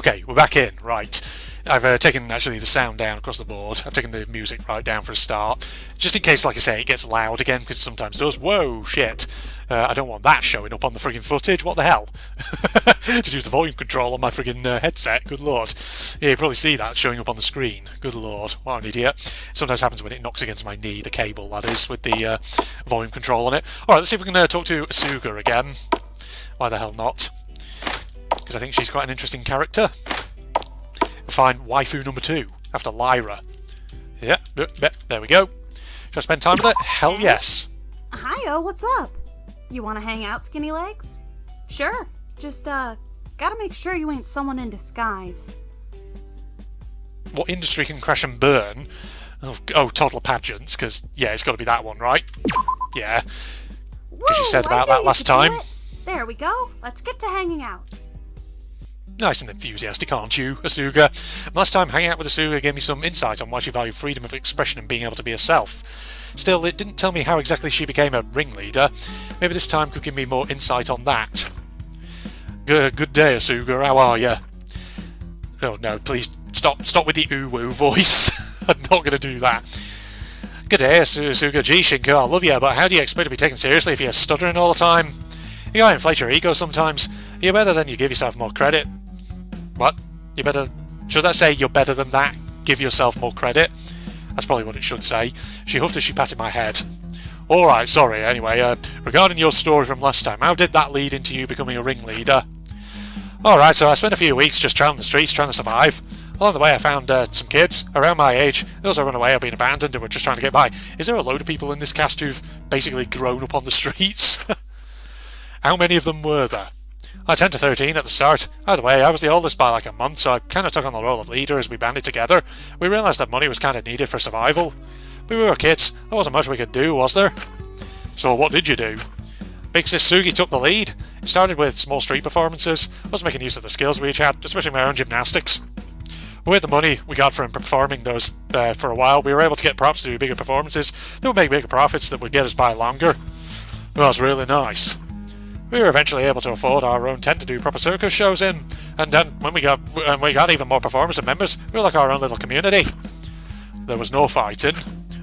Okay, we're back in, right. I've taken, actually, the sound down across the board. I've taken the music right down for a start. Just in case, like I say, it gets loud again, because it sometimes does. Whoa, shit. I don't want that showing up on the friggin' footage. What the hell? Just use the volume control on my friggin' headset. Good lord. Yeah, you probably see that showing up on the screen. Good lord. What an idiot. Sometimes happens when it knocks against my knee, the cable, that is, with the volume control on it. Alright, let's see if we can talk to Suga again. Why the hell not? Because I think she's quite an interesting character. We'll find waifu number 2, after Lyra. Yeah, there we go. Should I spend time with it? Hell yes. Hiyo, what's up? You wanna hang out, skinny legs? Sure. Just, gotta make sure you ain't someone in disguise. What industry can crash and burn? Oh, toddler pageants, because, yeah, it's got to be that one, right? Yeah. Because you said about that last time. There we go. Let's get to hanging out. Nice and enthusiastic, aren't you, Suga? Last time, hanging out with Suga gave me some insight on why she valued freedom of expression and being able to be herself. Still, it didn't tell me how exactly she became a ringleader. Maybe this time could give me more insight on that. Good day, Suga. How are you? Oh no, please stop with the ooh-woo voice. I'm not going to do that. Good day, Suga. Gee, Shinko, I love you, but how do you expect to be taken seriously if you're stuttering all the time? You gotta inflate your ego sometimes. You're better than you give yourself more credit. What? You better... Should that say you're better than that? Give yourself more credit? That's probably what it should say. She huffed as she patted my head. Alright, sorry, anyway, regarding your story from last time, how did that lead into you becoming a ringleader? Alright, so I spent a few weeks just traveling the streets trying to survive. Along the way I found some kids, around my age. Those who run away or been abandoned and were just trying to get by. Is there a load of people in this cast who've basically grown up on the streets? How many of them were there? I 10 to 13 at the start. Either way, I was the oldest by like a month, so I kind of took on the role of leader as we banded together. We realised that money was kind of needed for survival. We were kids, there wasn't much we could do, was there? So what did you do? Big Sis Sugi took the lead. It started with small street performances. I was making use of the skills we each had, especially my own gymnastics. But with the money we got from performing those for a while, we were able to get props to do bigger performances that would make bigger profits that would get us by longer. Well, it was really nice. We were eventually able to afford our own tent to do proper circus shows in, and then when we got even more performers and members, we were like our own little community. There was no fighting.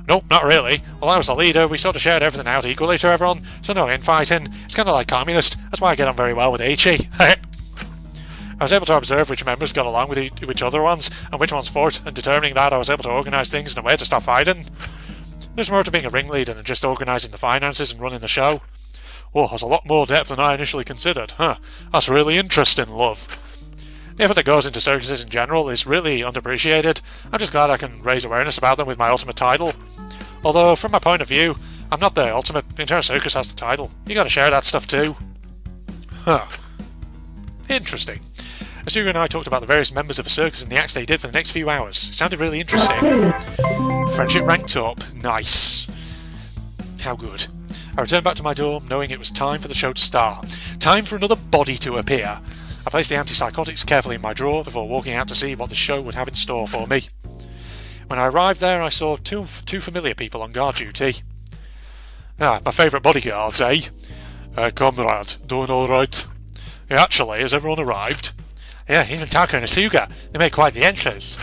Nope, not really. While I was the leader, we sort of shared everything out equally to everyone, so no infighting. It's kind of like communist. That's why I get on very well with Ichi. I was able to observe which members got along with each other ones, and which ones fought, and determining that I was able to organise things in a way to stop fighting. There's more to being a ringleader than just organising the finances and running the show. Oh, there's a lot more depth than I initially considered. Huh, that's really interesting, love. The effort that goes into circuses in general is really underappreciated. I'm just glad I can raise awareness about them with my ultimate title. Although, from my point of view, I'm not the ultimate. The entire circus has the title. You gotta share that stuff too. Huh. Interesting. Suga and I talked about the various members of the circus and the acts they did for the next few hours. It sounded really interesting. Friendship ranked up. Nice. How good. I returned back to my dorm knowing it was time for the show to start. Time for another body to appear. I placed the antipsychotics carefully in my drawer before walking out to see what the show would have in store for me. When I arrived there, I saw two familiar people on guard duty. Ah, my favourite bodyguards, eh? Comrade, doing alright? Yeah, actually, has everyone arrived? Yeah, even Taka and Suga. They made quite the entrance.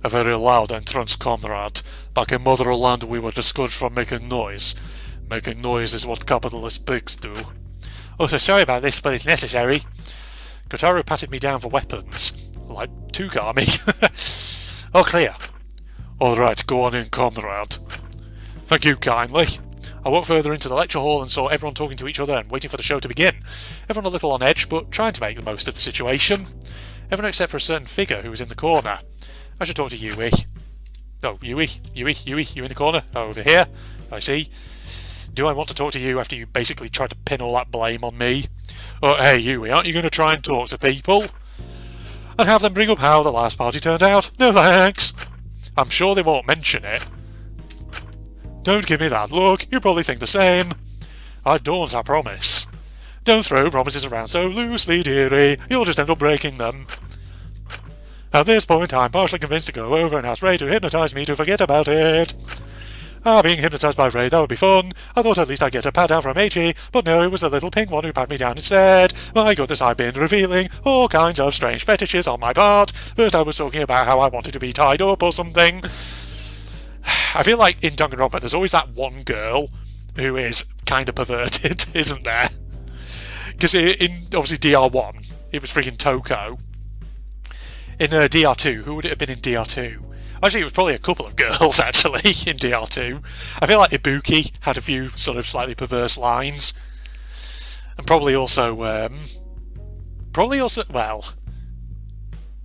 A very loud entrance, comrade. Back in Motherland, we were discouraged from making noise. Making noise is what capitalist pigs do. Oh, so sorry about this, but it's necessary. Kotaru patted me down for weapons. Like Tugami. All clear. Alright, go on in, comrade. Thank you kindly. I walked further into the lecture hall and saw everyone talking to each other and waiting for the show to begin. Everyone a little on edge, but trying to make the most of the situation. Everyone except for a certain figure who was in the corner. I should talk to Yui. Oh, Yui, you in the corner? Oh, over here? I see. Do I want to talk to you after you basically tried to pin all that blame on me? Oh, hey Yui, aren't you going to try and talk to people? And have them bring up how the last party turned out? No thanks! I'm sure they won't mention it. Don't give me that look, you probably think the same. I don't, I promise. Don't throw promises around so loosely, dearie, you'll just end up breaking them. At this point, I'm partially convinced to go over and ask Ray to hypnotise me to forget about it. Being hypnotised by Ray, that would be fun. I thought at least I'd get a pat down from H.E., but no, it was the little pink one who pat me down instead. My goodness, I've been revealing all kinds of strange fetishes on my part. First I was talking about how I wanted to be tied up or something. I feel like in Danganronpa there's always that one girl who is kind of perverted, isn't there? Because in, obviously, DR1, it was freaking Toko. In DR2, who would it have been in DR2? Actually, it was probably a couple of girls, actually, in DR2. I feel like Ibuki had a few sort of slightly perverse lines. And probably also, well,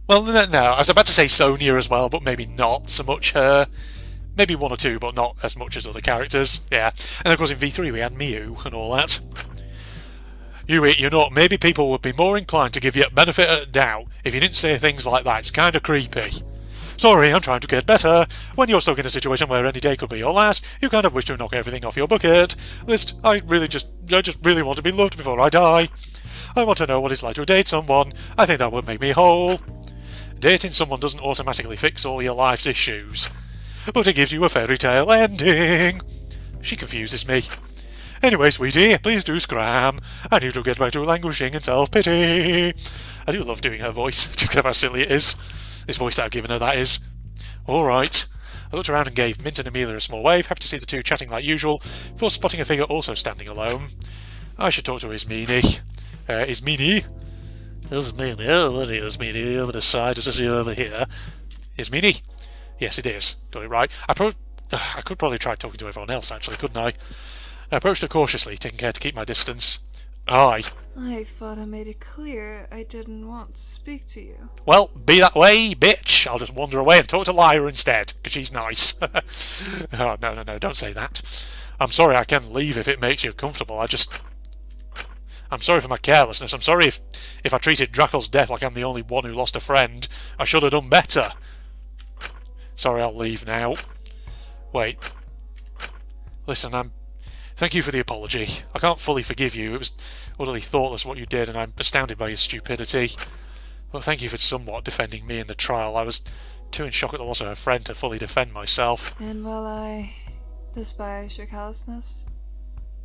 no, I was about to say Sonia as well, but maybe not so much her. Maybe one or two, but not as much as other characters. Yeah. And of course in V3 we had Miyu and all that. You know, maybe people would be more inclined to give you a benefit of the doubt if you didn't say things like that. It's kind of creepy. Sorry, I'm trying to get better. When you're stuck in a situation where any day could be your last, you kind of wish to knock everything off your bucket list. I just really want to be loved before I die. I want to know what it's like to date someone. I think that would make me whole. Dating someone doesn't automatically fix all your life's issues, but it gives you a fairy tale ending. She confuses me. Anyway, sweetie, please do scram. I need to get back to languishing in self-pity. I do love doing her voice, just how silly it is. This voice that I've given her, that is. Alright. I looked around and gave Mint and Amelia a small wave, happy to see the two chatting like usual, before spotting a figure also standing alone. I should talk to Ismini. Ismini? Ismini? Oh, what is Ismini? Over the side, is she over here? Ismini? Yes, it is. Got it right. I could probably try talking to everyone else, actually, couldn't I? I approached her cautiously, taking care to keep my distance. Aye. I thought I made it clear I didn't want to speak to you. Well, be that way, bitch. I'll just wander away and talk to Lyra instead, because she's nice. Oh, no, don't say that. I'm sorry I can leave if it makes you comfortable. I'm sorry for my carelessness. I'm sorry if I treated Draco's death like I'm the only one who lost a friend. I should have done better. Sorry, I'll leave now. Wait. Listen, thank you for the apology. I can't fully forgive you. It was utterly thoughtless what you did, and I'm astounded by your stupidity. But thank you for somewhat defending me in the trial. I was too in shock at the loss of a friend to fully defend myself. And while I despise your callousness,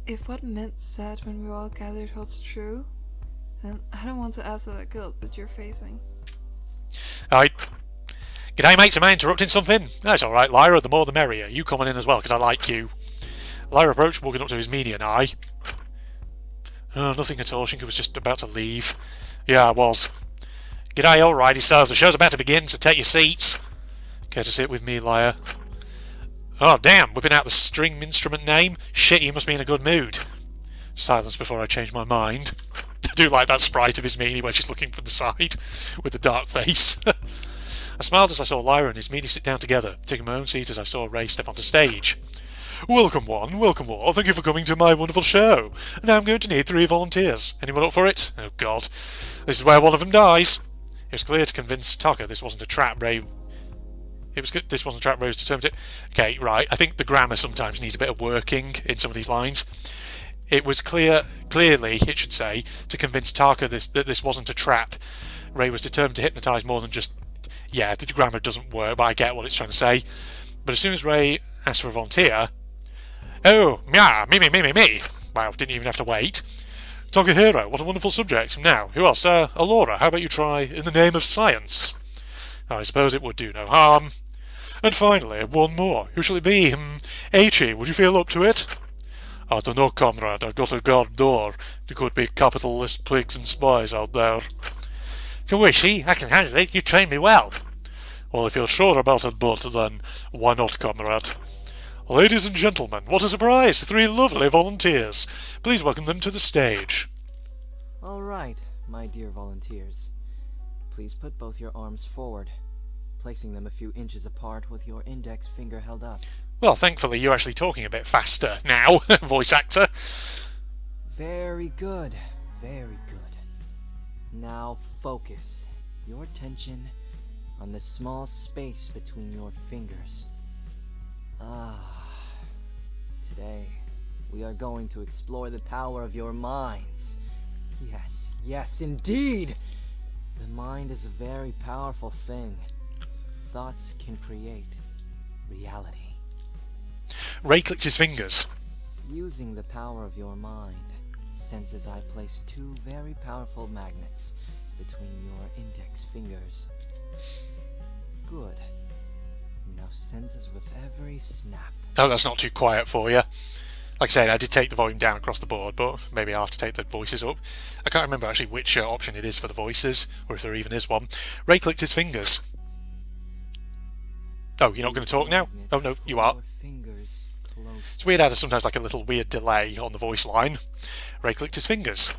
if what Mint said when we were all gathered holds true, then I don't want to add to the guilt that you're facing. G'day, mates. Am I interrupting something? That's alright, Lyra. The more the merrier. You coming in as well, because I like you. Lyra approached, walking up to Ismini and I. Oh, nothing at all. Shinka was just about to leave. Yeah, I was. G'day, alrighty, so the show's about to begin, so take your seats. Care to sit with me, Lyra? Oh, damn, whipping out the string instrument name? Shit, you must be in a good mood. Silence before I change my mind. I do like that sprite of Ismini where she's looking from the side, with the dark face. I smiled as I saw Lyra and Ismini sit down together, taking my own seat as I saw Ray step onto stage. Welcome one, welcome all, thank you for coming to my wonderful show. Now I'm going to need 3 volunteers. Anyone up for it? Oh god. This is where one of them dies. It was clear to convince Taka this wasn't a trap Ray... This wasn't a trap Ray was determined to... Okay, right, I think the grammar sometimes needs a bit of working in some of these lines. It was clearly, it should say, to convince Taka that this wasn't a trap. Ray was determined to hypnotise more than just... Yeah, the grammar doesn't work, but I get what it's trying to say. But as soon as Ray asked for a volunteer... Oh, yeah, me. Wow, didn't even have to wait. Takahiro, what a wonderful subject. Now, who else? Alora, how about you try In the Name of Science? I suppose it would do no harm. And finally, one more. Who shall it be? Aichi, would you feel up to it? I don't know, comrade. I got a guard door. There could be capitalist pigs and spies out there. Koichi, I can handle it. You trained me well. Well, if you're sure about it, but then why not, comrade? Ladies and gentlemen, what a surprise! 3 lovely volunteers. Please welcome them to the stage. All right, my dear volunteers. Please put both your arms forward, placing them a few inches apart with your index finger held up. Well, thankfully you're actually talking a bit faster now, voice actor. Very good, very good. Now focus your attention on the small space between your fingers. Today, we are going to explore the power of your minds. Yes, indeed! The mind is a very powerful thing. Thoughts can create reality. Ray clicked his fingers. Using the power of your mind, senses I place 2 very powerful magnets between your index fingers. Good. Now senses with every snap. Oh, that's not too quiet for you. Like I said, I did take the volume down across the board, but maybe I'll have to take the voices up. I can't remember actually which option it is for the voices, or if there even is one. Ray clicked his fingers. Oh, you're not going to talk now? Oh no, you are. It's weird how there's sometimes like a little weird delay on the voice line. Ray clicked his fingers.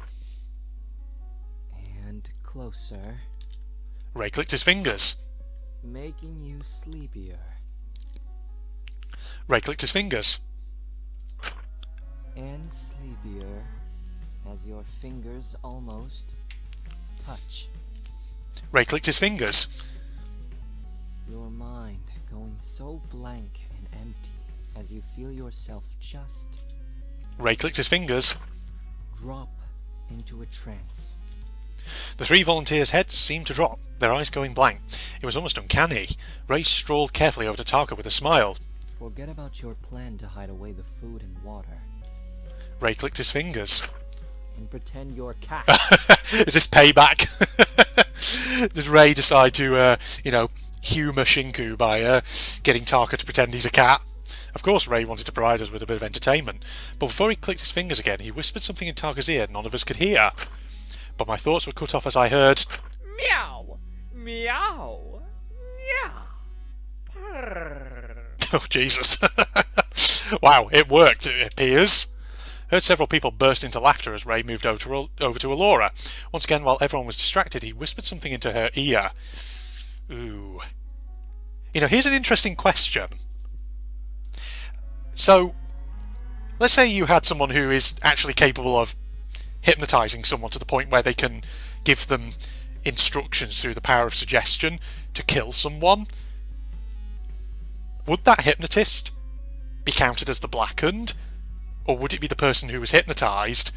And closer. Ray clicked his fingers. Making you sleepier. Ray clicked his fingers. And sleepier as your fingers almost touch. Ray clicked his fingers. Your mind going so blank and empty as you feel yourself just Ray clicked his fingers. drop into a trance. The 3 volunteers' heads seemed to drop, their eyes going blank. It was almost uncanny. Ray strolled carefully over to Taka with a smile. Forget about your plan to hide away the food and water. Ray clicked his fingers. And pretend you're cat. Is this payback? Did Ray decide to, humour Shinku by getting Taka to pretend he's a cat? Of course Ray wanted to provide us with a bit of entertainment, but before he clicked his fingers again, he whispered something in Taka's ear none of us could hear. But my thoughts were cut off as I heard... Meow! Meow! Meow! Purr. Oh, Jesus. Wow, it worked, it appears. Heard several people burst into laughter as Ray moved over to Alora. Once again, while everyone was distracted, he whispered something into her ear. Ooh. Here's an interesting question. So, let's say you had someone who is actually capable of hypnotising someone to the point where they can give them instructions through the power of suggestion to kill someone. Would that hypnotist be counted as the blackened? Or would it be the person who was hypnotised?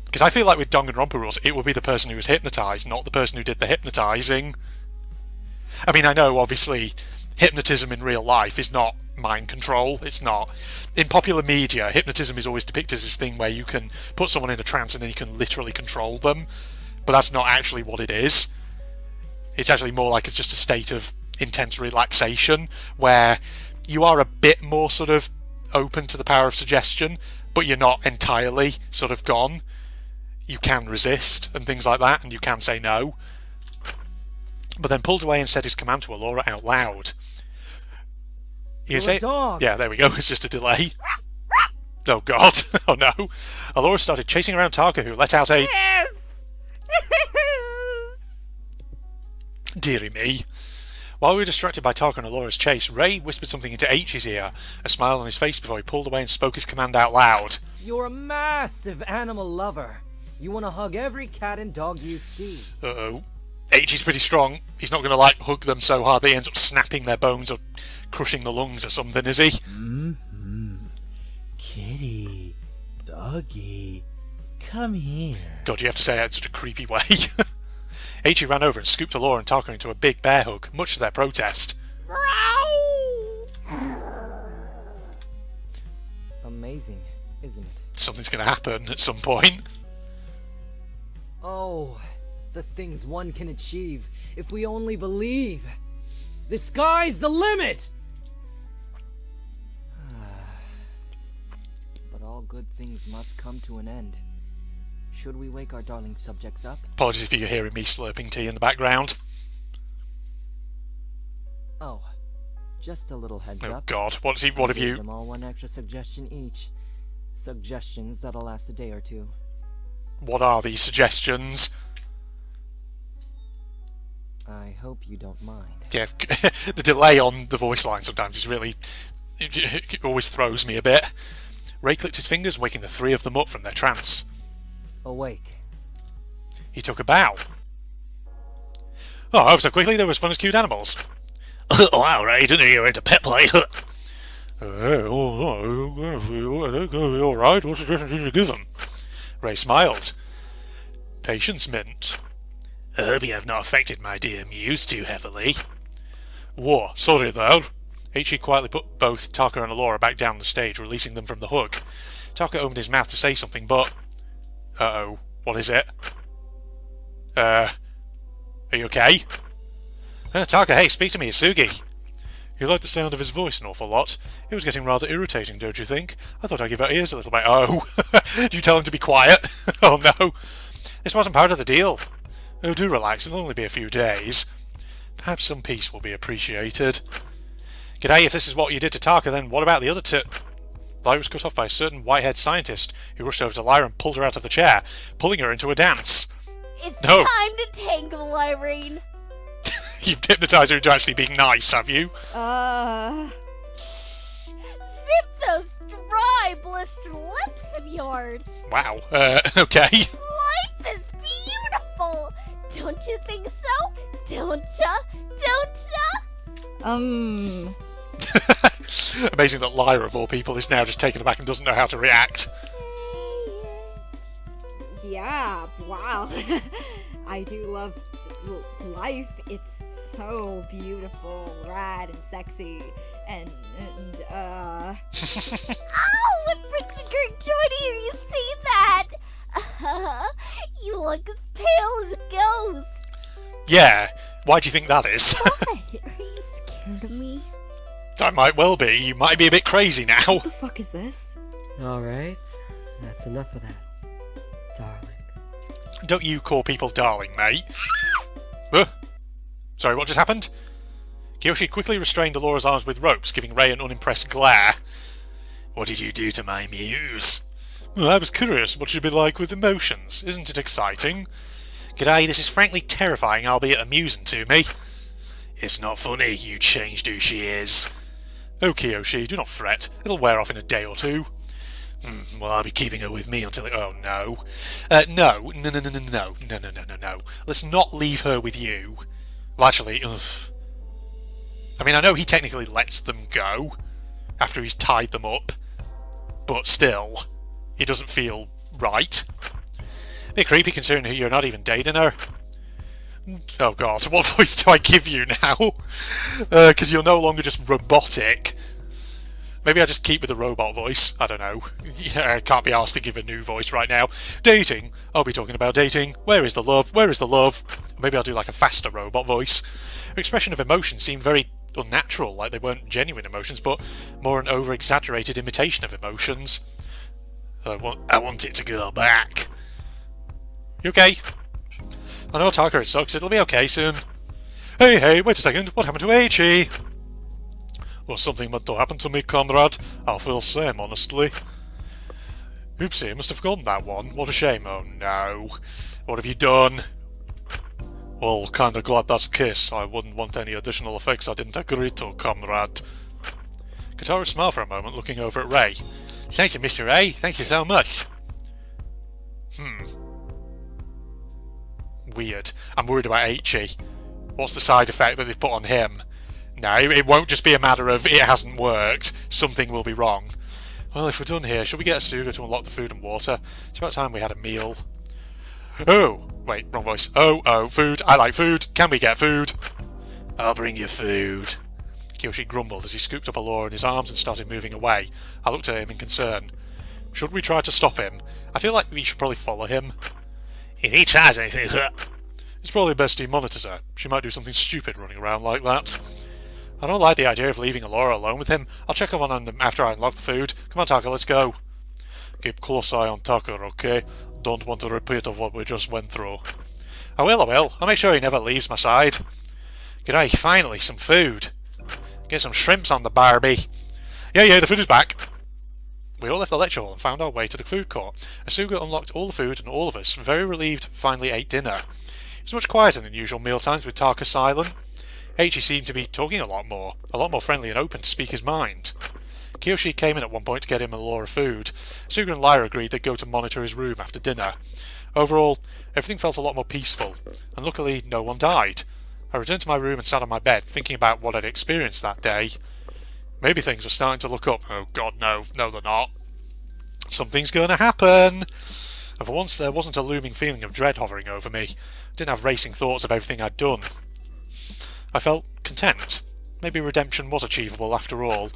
Because I feel like with Danganronpa rules, it would be the person who was hypnotised, not the person who did the hypnotising. I mean, I know, obviously, hypnotism in real life is not mind control. It's not. In popular media, hypnotism is always depicted as this thing where you can put someone in a trance and then you can literally control them. But that's not actually what it is. It's actually more like it's just a state of intense relaxation where you are a bit more sort of open to the power of suggestion, but you're not entirely sort of gone. You can resist and things like that, and you can say no. But then pulled away and said his command to Alora out loud. You say, dog. yeah, there we go. It's just a delay. Oh God! Oh no! Alora started chasing around Taka, who let out a Yes! Yes! dearie me. While we were distracted by Taka and Alora's chase, Ray whispered something into H's ear, a smile on his face before he pulled away and spoke his command out loud. You're a massive animal lover. You want to hug every cat and dog you see. Uh-oh. H is pretty strong. He's not going to, hug them so hard that he ends up snapping their bones or crushing the lungs or something, is he? Mm-hmm. Kitty, doggy, come here. God, you have to say that in such a creepy way. H ran over and scooped Alora and Taka into a big bear hug, much to their protest. Amazing, isn't it? Something's going to happen at some point. Oh, the things one can achieve if we only believe. The sky's the limit! But all good things must come to an end. Should we wake our darling subjects up? Apologies if you're hearing me slurping tea in the background. Oh, just a little heads Oh up. God, what have Give you... them all one extra suggestion each. Suggestions that'll last a day or two. What are these suggestions? I hope you don't mind. Yeah, the delay on the voice line sometimes is really... It always throws me a bit. Ray clicked his fingers, waking the 3 of them up from their trance. Awake. He took a bow. Oh, so quickly, they were as fun as cute animals. Wow, Ray, didn't know you were into pet play. Alright, what suggestions did you give them? Ray smiled. Patience Mint. I hope you have not affected my dear muse too heavily. Whoa, sorry though. Eiichi quietly put both Taka and Alora back down the stage, releasing them from the hug. Taka opened his mouth to say something, but... Uh-oh. What is it? Are you okay? Taka, hey, speak to me, it's Sugi. You like the sound of his voice an awful lot. It was getting rather irritating, don't you think? I thought I'd give our ears a little bit. Oh, do you tell him to be quiet? Oh no. This wasn't part of the deal. Oh, do relax, it'll only be a few days. Perhaps some peace will be appreciated. G'day, if this is what you did to Taka, then what about the other two? Lyra was cut off by a certain white-haired scientist who rushed over to Lyra and pulled her out of the chair, pulling her into a dance. It's No. time to tangle, Irene. You've hypnotised her into actually being nice, have you? Zip those dry, blistered lips of yours. Wow, okay. Life is beautiful. Don't you think so? Don't ya? Don't ya? Amazing that Lyra, of all people, is now just taken aback and doesn't know how to react. Yeah, wow. I do love life. It's so beautiful, rad, and sexy. And Oh, it brings me great joy to hear you say that. You look as pale as a ghost. Yeah, why do you think that is? What? Are you scared of me? That might well be. You might be a bit crazy now. what the fuck is this? Alright, that's enough of that, darling. Don't you call people darling, mate? Sorry, what just happened? Kiyoshi quickly restrained Alora's arms with ropes, giving Ray an unimpressed glare. What did you do to my muse? Well, I was curious what she'd be like with emotions. Isn't it exciting? G'day, this is frankly terrifying, albeit amusing to me. It's not funny, you changed who she is. Oh, Kiyoshi, do not fret. It'll wear off in a day or two. Well, I'll be keeping her with me until it... Oh, no. No. Let's not leave her with you. Well, actually, I mean, I know he technically lets them go after he's tied them up, but still, he doesn't feel right. A bit creepy considering you're not even dating her. Oh god, what voice do I give you now? Because you're no longer just robotic. Maybe I just keep with the robot voice. I don't know. Yeah, I can't be asked to give a new voice right now. Dating. I'll be talking about dating. Where is the love? Where is the love? Maybe I'll do like a faster robot voice. Her expression of emotion seemed very unnatural, like they weren't genuine emotions, but more an over-exaggerated imitation of emotions. I want it to go back. You okay? I know, Taka, it sucks. It'll be okay soon. Hey, wait a second. What happened to Eiichi? Well, something meant to happen to me, comrade. I'll feel same, honestly. Oopsie, I must have forgotten that one. What a shame. Oh no. What have you done? Well, kinda glad that's the case. I wouldn't want any additional effects I didn't agree to, comrade. Katara smiled for a moment, looking over at Ray. Thank you, Mr. Ray. Thank you so much. Weird. I'm worried about Eiichi. What's the side effect that they've put on him? No, it won't just be a matter of it hasn't worked. Something will be wrong. Well, if we're done here, should we get a Suga to unlock the food and water? It's about time we had a meal. Oh! Wait, wrong voice. Oh, food. I like food. Can we get food? I'll bring you food. Kiyoshi grumbled as he scooped up Alora in his arms and started moving away. I looked at him in concern. Should we try to stop him? I feel like we should probably follow him. If he tries anything... It's probably best he monitors her. She might do something stupid running around like that. I don't like the idea of leaving Alora alone with him. I'll check up on him after I unlock the food. Come on, Taka, let's go. Keep close eye on Taka, okay? Don't want a repeat of what we just went through. I will. I'll make sure he never leaves my side. G'day, finally, some food. Get some shrimps on the Barbie. Yeah, the food is back. We all left the lecture hall and found our way to the food court. Asuga unlocked all the food and all of us, very relieved, finally ate dinner. It was much quieter than usual mealtimes with Taka silent. Eiichi seemed to be talking a lot more friendly and open to speak his mind. Kiyoshi came in at one point to get him and Alora food. Suga and Lyra agreed they'd go to monitor his room after dinner. Overall, everything felt a lot more peaceful, and luckily no one died. I returned to my room and sat on my bed, thinking about what I'd experienced that day. Maybe things are starting to look up. Oh god, no, they're not. Something's going to happen! And for once there wasn't a looming feeling of dread hovering over me. I didn't have racing thoughts of everything I'd done. I felt content. Maybe redemption was achievable after all.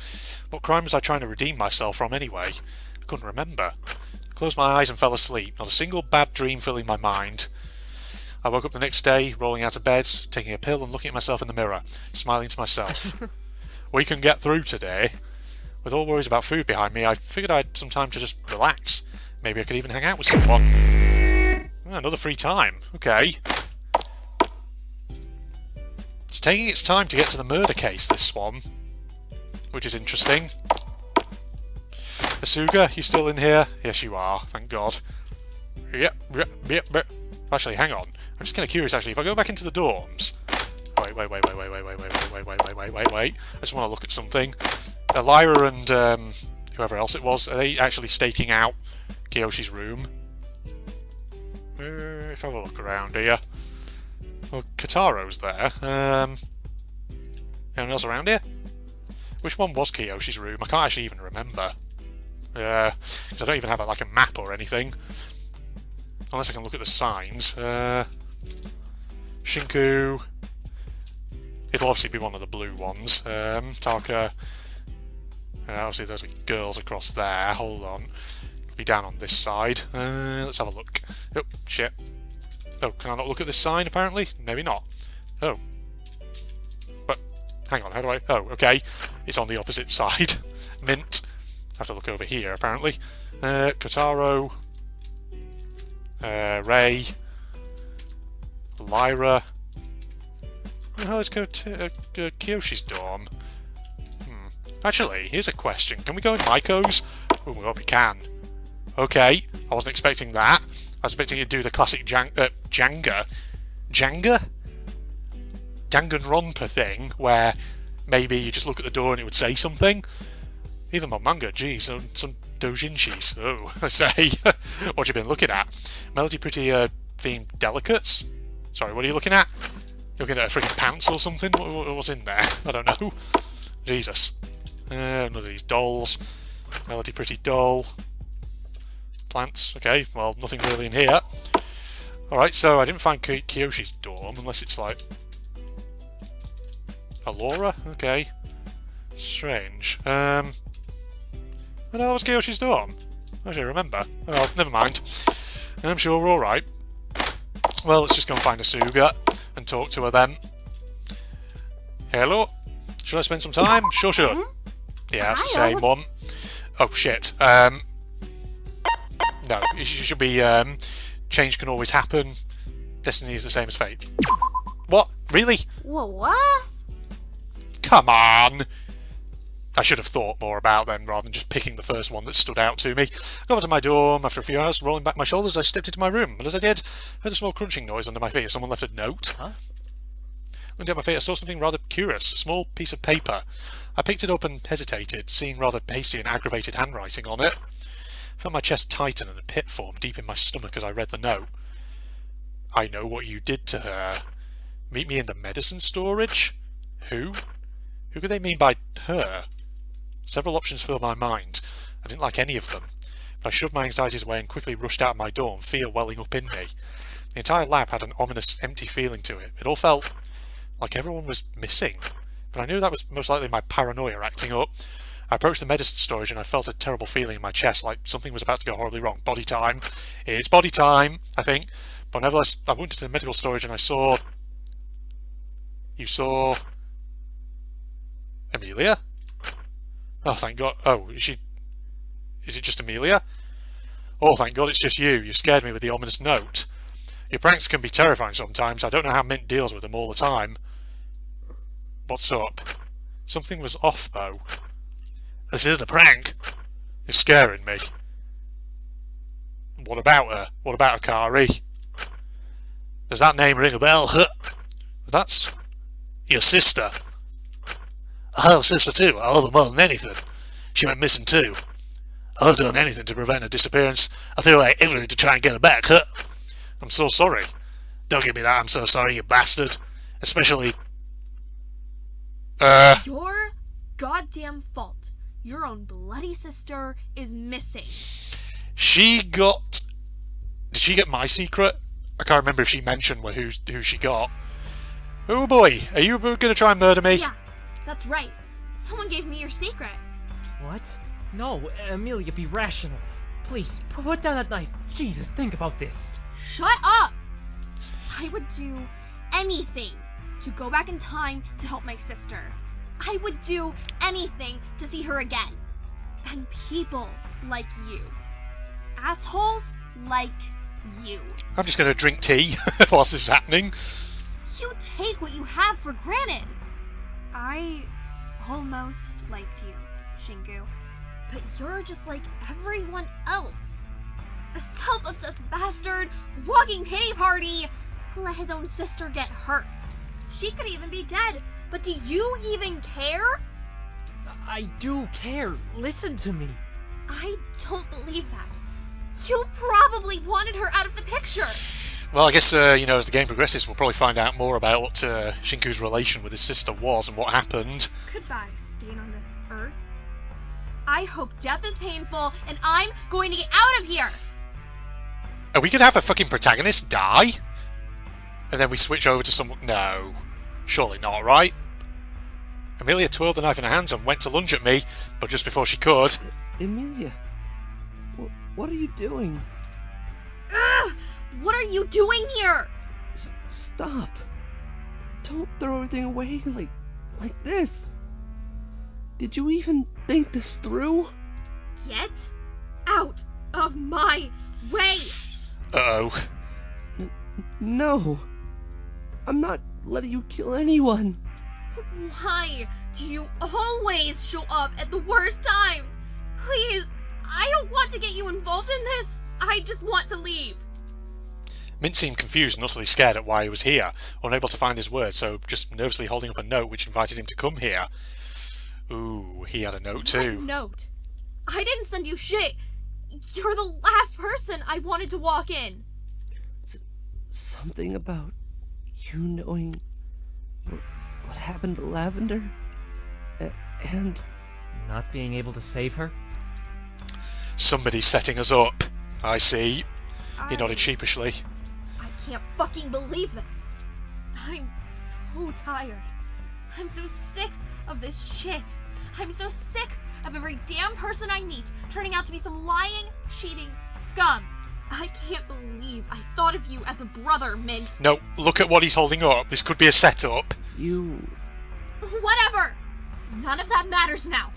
What crime was I trying to redeem myself from anyway? I couldn't remember. I closed my eyes and fell asleep, not a single bad dream filling my mind. I woke up the next day, rolling out of bed, taking a pill and looking at myself in the mirror, smiling to myself. We can get through today. With all worries about food behind me, I figured I had some time to just relax. Maybe I could even hang out with someone. Another free time. Okay. It's taking its time to get to the murder case, this one. Which is interesting. Suga, you still in here? Yes, you are. Thank God. Yep. Actually, hang on. I'm just kind of curious, actually. If I go back into the dorms... Wait. I just want to look at something. Lyra and whoever else it was, are they actually staking out Kiyoshi's room? If I have a look around here... Well, Kataro's there. Anyone else around here? Which one was Kiyoshi's room? I can't actually even remember. Because I don't even have like a map or anything. Unless I can look at the signs. Shinku. It'll obviously be one of the blue ones. Taka. Obviously those are girls across there. Hold on. It'll be down on this side. Let's have a look. Oh, shit. Oh, can I not look at this sign, apparently? Maybe not. Oh. But, hang on, how do I... Oh, okay. It's on the opposite side. Mint. I have to look over here, apparently. Kotaro. Ray. Lyra. Where the hell is Kiyoshi's dorm? Actually, here's a question. Can we go in Maiko's? Oh my god, we can. Okay, I wasn't expecting that. I was expecting you to do the classic Danganronpa thing, where maybe you just look at the door and it would say something. Even my manga, geez, some doujinshis. Oh, I say. What you been looking at? Melody Pretty themed delicates? Sorry, what are you looking at? You're looking at a freaking pants or something? What's in there? I don't know. Jesus. Another of these dolls. Melody Pretty doll. Plants. Okay, well, nothing really in here. Alright, so I didn't find Kiyoshi's dorm, unless it's like... Alora? Okay. Strange. What the hell was Kiyoshi's dorm? I don't remember. Well, never mind. I'm sure we're alright. Well, let's just go and find a Suga and talk to her then. Hello? Should I spend some time? Sure. Yeah, that's the same one. Oh, shit. No, it should be, change can always happen. Destiny is the same as fate. What? Really? What? Come on! I should have thought more about them rather than just picking the first one that stood out to me. I got to my dorm after a few hours, rolling back my shoulders, I stepped into my room, and as I did, I heard a small crunching noise under my feet. Someone left a note. Huh? Looking down my feet, I saw something rather curious, a small piece of paper. I picked it up and hesitated, seeing rather hasty and aggravated handwriting on it. I felt my chest tighten and a pit form deep in my stomach as I read the note. I know what you did to her. Meet me in the medicine storage? Who? Who could they mean by her? Several options filled my mind. I didn't like any of them, but I shoved my anxieties away and quickly rushed out of my dorm, fear welling up in me. The entire lab had an ominous, empty feeling to it. It all felt like everyone was missing, but I knew that was most likely my paranoia acting up. I approached the medicine storage and I felt a terrible feeling in my chest, like something was about to go horribly wrong. Body time. It's body time, I think. But nevertheless, I went into the medical storage and I saw... You saw... Amelia? Oh, thank God. Oh, is it just Amelia? Oh, thank God it's just you. You scared me with the ominous note. Your pranks can be terrifying sometimes. I don't know how Mint deals with them all the time. What's up? Something was off, though. This isn't a prank. You're scaring me. What about her? What about Akari? Does that name ring a bell? That's your sister. I have a sister too. I love her more than anything. She went missing too. I'd have done anything to prevent her disappearance. I feel like everything to try and get her back. I'm so sorry. Don't give me that. I'm so sorry, you bastard. Especially... Your goddamn fault. Your own bloody sister is missing. She got... Did she get my secret? I can't remember if she mentioned who she got. Oh boy, are you going to try and murder me? Yeah, That's right. Someone gave me your secret. What? No, Amelia, be rational. Please, put down that knife. Jesus, think about this. Shut up! I would do anything to go back in time to help my sister. I would do anything to see her again. And people like you. Assholes like you. I'm just going to drink tea whilst this is happening. You take what you have for granted. I almost liked you, Shinku. But you're just like everyone else. A self-obsessed bastard, walking pity party, who let his own sister get hurt. She could even be dead, but do you even care? I do care. Listen to me. I don't believe that. You probably wanted her out of the picture. Well, I guess, as the game progresses, we'll probably find out more about what Shinku's relation with his sister was and what happened. Goodbye, staying on this earth. I hope death is painful, and I'm going to get out of here! Are we going to have a fucking protagonist die? And then we switch over to someone... No. Surely not, right? Amelia twirled the knife in her hands and went to lunge at me, but just before she could... Emilia, what are you doing? Ugh! What are you doing here? Stop. Don't throw everything away like this. Did you even think this through? Get out of my way! Uh-oh. No. I'm not letting you kill anyone. Why do you always show up at the worst times? Please, I don't want to get you involved in this. I just want to leave. Mint seemed confused and utterly scared at why he was here, unable to find his words, so just nervously holding up a note which invited him to come here. Ooh, he had a note too. What note? I didn't send you shit. You're the last person I wanted to walk in. Something about you knowing what happened to Lavender? And... Not being able to save her? Somebody's setting us up. I see. He nodded sheepishly. I can't fucking believe this. I'm so tired. I'm so sick of this shit. I'm so sick of every damn person I meet turning out to be some lying, cheating scum. I can't believe I thought of you as a brother, Mint. No, look at what he's holding up. This could be a setup. You... Whatever. None of that matters now.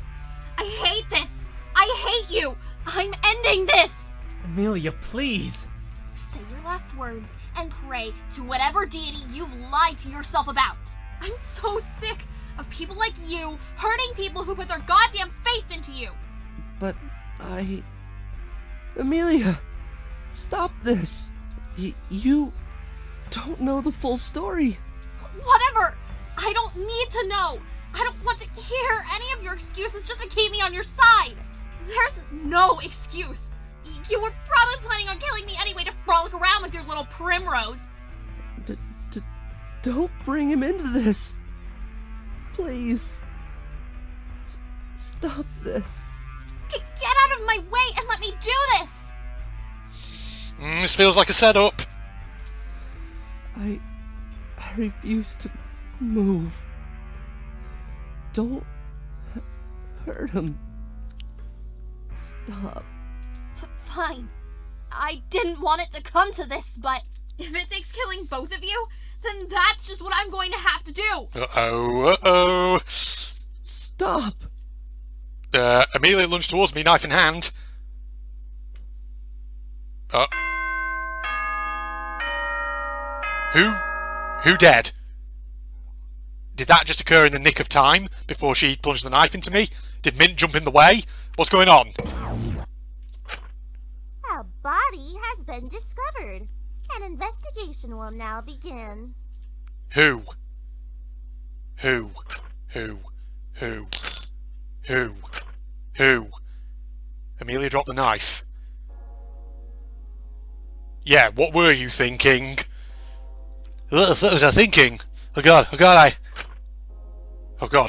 I hate this. I hate you. I'm ending this. Amelia, please. Say your last words and pray to whatever deity you've lied to yourself about. I'm so sick of people like you hurting people who put their goddamn faith into you. But Amelia, stop this. You don't know the full story. Whatever. I don't need to know. I don't want to hear any of your excuses just to keep me on your side. There's no excuse. You were probably planning on killing me anyway to frolic around with your little primrose. Don't bring him into this. Please. Stop this. Get out of my way and let me do this. This feels like a setup. I refuse to move. Don't hurt him. Stop. Fine. I didn't want it to come to this, but if it takes killing both of you, then that's just what I'm going to have to do. Uh-oh. Stop. Amelia lunged towards me, knife in hand. Who dead? Did that just occur in the nick of time before she plunged the knife into me? Did Mint jump in the way? What's going on? A body has been discovered. An investigation will now begin. Who? Amelia dropped the knife. Yeah, what were you thinking? What was I thinking? Oh god,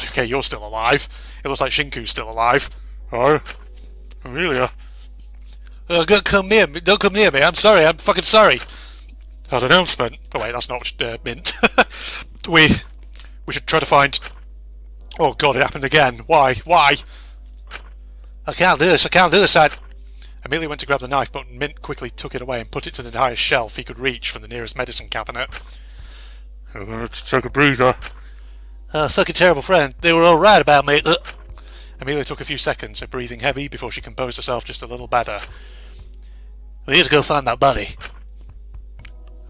okay, you're still alive. It looks like Shinku's still alive. Oh, Amelia. Don't come near me, I'm sorry, I'm fucking sorry. An announcement. Oh wait, that's not Mint. We should try to find Oh god, it happened again. Why? Why? I can't do this, Amelia went to grab the knife, but Mint quickly took it away and put it to the highest shelf he could reach from the nearest medicine cabinet. I'm gonna take a breather. Fucking terrible friend. They were alright about me. Amelia took a few seconds, her breathing heavy, before she composed herself just a little better. We need to go find that body.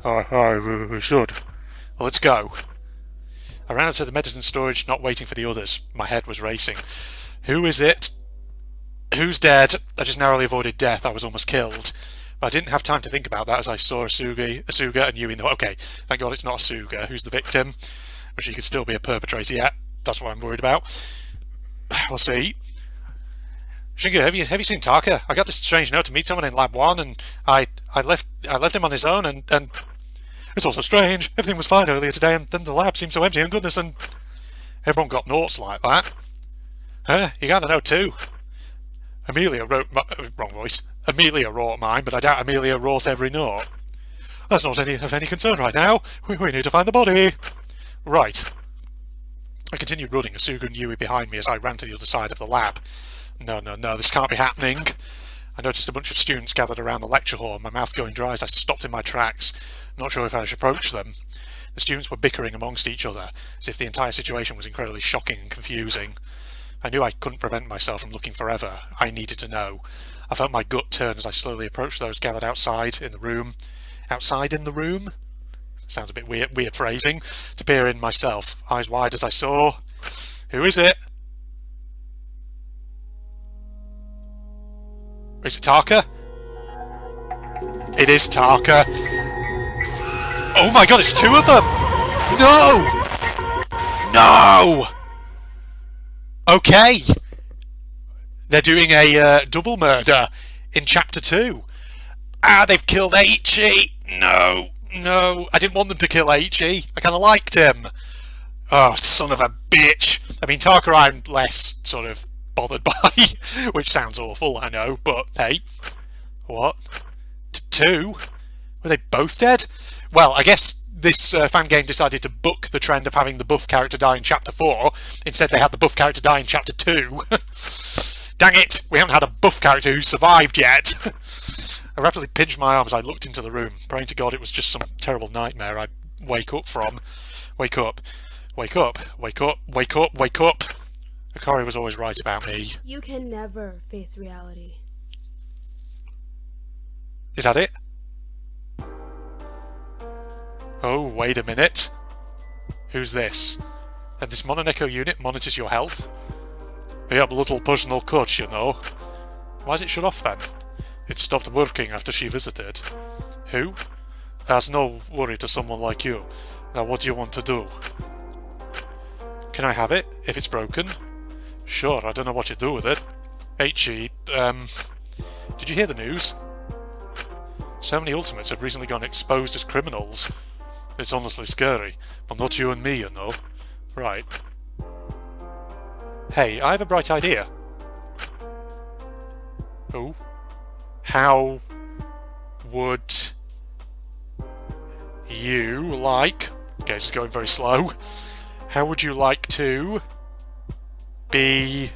We should. Well, let's go. I ran out to the medicine storage, not waiting for the others. My head was racing. Who is it? Who's dead? I just narrowly avoided death. I was almost killed. But I didn't have time to think about that as I saw a Suga and Yui. Okay, thank God it's not a Suga who's the victim. But she could still be a perpetrator yet. That's what I'm worried about. We'll see. Shingo, have you seen Taka? I got this strange note to meet someone in Lab 1 and I left him on his own and it's also strange. Everything was fine earlier today and then the lab seemed so empty and goodness and everyone got notes like that. Huh? You got a note too. Amelia wrote wrong voice. Amelia wrote mine, but I doubt Amelia wrote every note. That's not of any concern right now. We need to find the body. Right. I continued running, Suga and Yui behind me as I ran to the other side of the lab. No, this can't be happening. I noticed a bunch of students gathered around the lecture hall, my mouth going dry as I stopped in my tracks, not sure if I should approach them. The students were bickering amongst each other, as if the entire situation was incredibly shocking and confusing. I knew I couldn't prevent myself from looking forever. I needed to know. I felt my gut turn as I slowly approached those gathered outside in the room. Outside in the room? Sounds a bit weird phrasing. To peer in myself, eyes wide as I saw. Who is it? Is it Taka? It is Taka. Oh my god, it's two of them! No! No! Okay. They're doing a double murder in Chapter 2. They've killed Eiichi! No, I didn't want them to kill Eiichi. I kind of liked him. Oh, son of a bitch. I mean, Taka I'm less sort of bothered by, which sounds awful, I know, but hey. What? Two? Were they both dead? Well, I guess this fan game decided to buck the trend of having the buff character die in Chapter 4. Instead, they had the buff character die in Chapter 2. Dang it! We haven't had a buff character who survived yet! I rapidly pinched my arm as I looked into the room, praying to God it was just some terrible nightmare I'd wake up from. Wake up. Wake up. Wake up. Wake up. Wake up. Akari was always right about me. You can never face reality. Is that it? Oh, wait a minute. Who's this? And this Mononeko unit monitors your health? We have little personal coach, you know. Why is it shut off then? It stopped working after she visited. Who? That's no worry to someone like you. Now what do you want to do? Can I have it, if it's broken? Sure, I don't know what you do with it. Eiichi, did you hear the news? So many Ultimates have recently gone exposed as criminals. It's honestly scary, but not you and me, you know. Right. Hey, I have a bright idea. Oh? How would you like... Okay, this is going very slow. How would you like to be...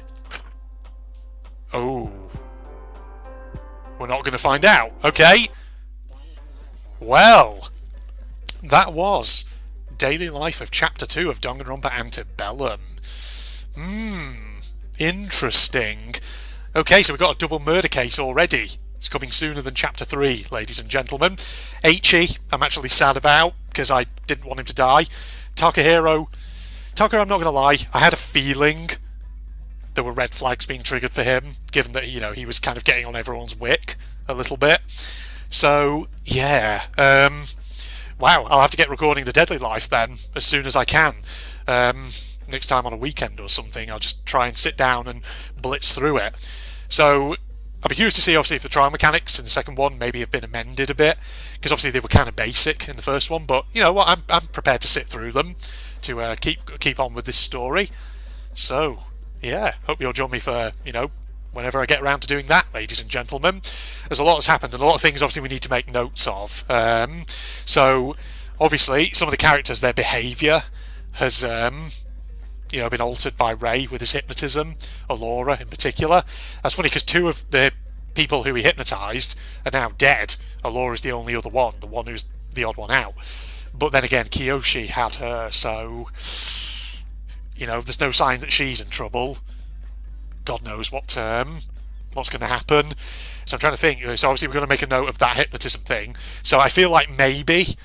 Oh. We're not going to find out, okay? Well, that was Daily Life of Chapter 2 of Danganronpa Antebellum. Interesting. Okay, so we've got a double murder case already. It's coming sooner than Chapter 3, ladies and gentlemen. Eiichi, I'm actually sad about, because I didn't want him to die. Taka, I'm not going to lie, I had a feeling there were red flags being triggered for him, given that, you know, he was kind of getting on everyone's wick a little bit. So, yeah. Wow, I'll have to get recording The Deadly Life then, as soon as I can. Next time on a weekend or something, I'll just try and sit down and blitz through it. So, I'll be curious to see, obviously, if the trial mechanics in the second one maybe have been amended a bit, because obviously they were kind of basic in the first one, but, you know what, I'm prepared to sit through them to keep on with this story. So, yeah, hope you'll join me for, you know, whenever I get around to doing that, ladies and gentlemen. There's a lot that's happened, and a lot of things, obviously, we need to make notes of. So, obviously, some of the characters, their behaviour has been altered by Ray with his hypnotism, or Laura in particular. That's funny because two of the people who he hypnotised are now dead. Laura's the only other one, the one who's the odd one out. But then again, Kiyoshi had her, so there's no sign that she's in trouble. God knows what's going to happen. So I'm trying to think. So obviously we're going to make a note of that hypnotism thing. So I feel like maybe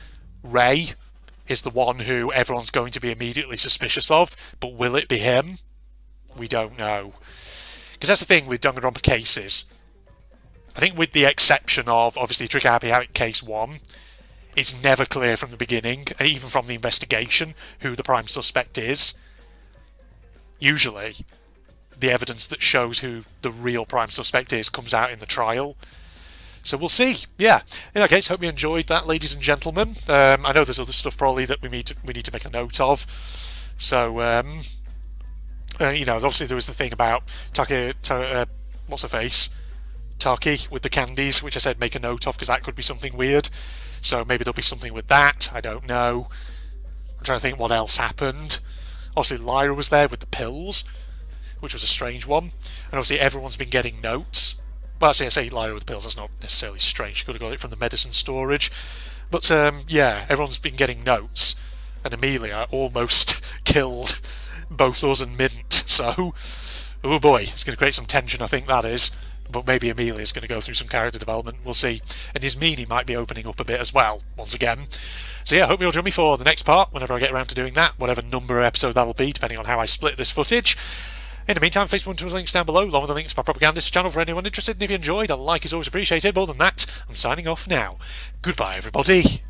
Ray is the one who everyone's going to be immediately suspicious of, but will it be him? We don't know. Because that's the thing with Danganronpa cases. I think with the exception of, obviously, Trick Happy Habit Case 1, it's never clear from the beginning, and even from the investigation, who the prime suspect is. Usually, the evidence that shows who the real prime suspect is comes out in the trial. So we'll see. Yeah. In that case, hope you enjoyed that, ladies and gentlemen. I know there's other stuff probably that we need to make a note of. So, obviously there was the thing about what's her face? Taki with the candies, which I said make a note of because that could be something weird. So maybe there'll be something with that. I don't know. I'm trying to think what else happened. Obviously Lyra was there with the pills, which was a strange one. And obviously everyone's been getting notes. Well, actually, I say Lyra with the pills, that's not necessarily strange. You could have got it from the medicine storage. But, everyone's been getting notes. And Amelia almost killed both us and Mint. So, oh boy, it's going to create some tension, I think that is. But maybe Amelia's going to go through some character development, we'll see. And his meanie might be opening up a bit as well, once again. So yeah, I hope you'll join me for the next part, whenever I get around to doing that, whatever number of episode that'll be, depending on how I split this footage. In the meantime, Facebook and Twitter links down below, along with the links to my propagandist channel for anyone interested, and if you enjoyed, a like is always appreciated. More than that, I'm signing off now. Goodbye, everybody.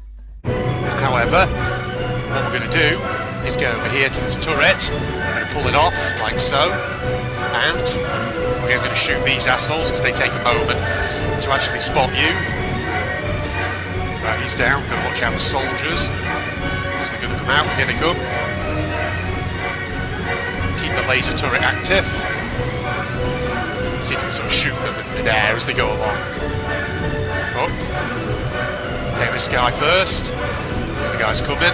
However, what we're going to do is go over here to this turret, and pull it off, like so, and we're going to shoot these assholes, because they take a moment to actually spot you. Right, he's down, we're going to watch out for soldiers, because they're going to come out, here they come. Keep the laser turret active. See if you can sort of shoot them in mid-air as they go along. Oh. Take this guy first. The guy's coming.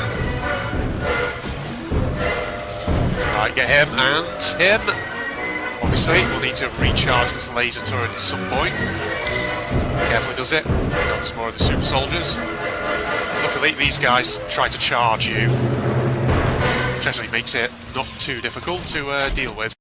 Right, get him and him. Obviously, we'll need to recharge this laser turret at some point. Carefully does it. There's more of the super soldiers. Luckily, these guys try to charge you, which actually makes it not too difficult to deal with.